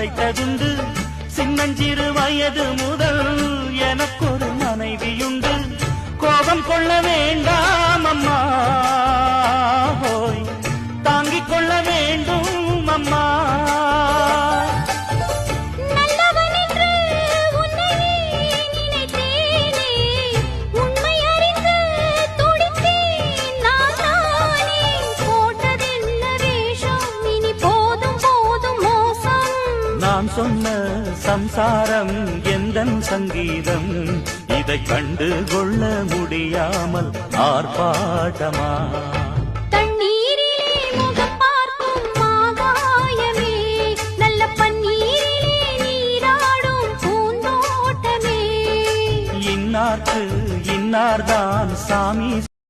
மறைத்ததுண்டு. சின்னஞ்சிறு வயது முதல் எனக்கொரு மனைவியுண்டு. கோபம் கொள்ள வேண்டாம் அம்மா, போய் தாங்கிக் கொள்ள வேண்டும் அம்மா. நான் சொன்ன சம்சாரம் எந்தன் சங்கீதம், இதை கண்டு கொள்ள முடியாமல் ஆர்ப்பாட்டமா? தண்ணீரிலே முகம் பார்க்கும் ஆகாயமே, நல்ல பன்னீரிலே நீராடும் பூந்தோட்டமே. இன்னார்க்கு இன்னார்தான் சாமி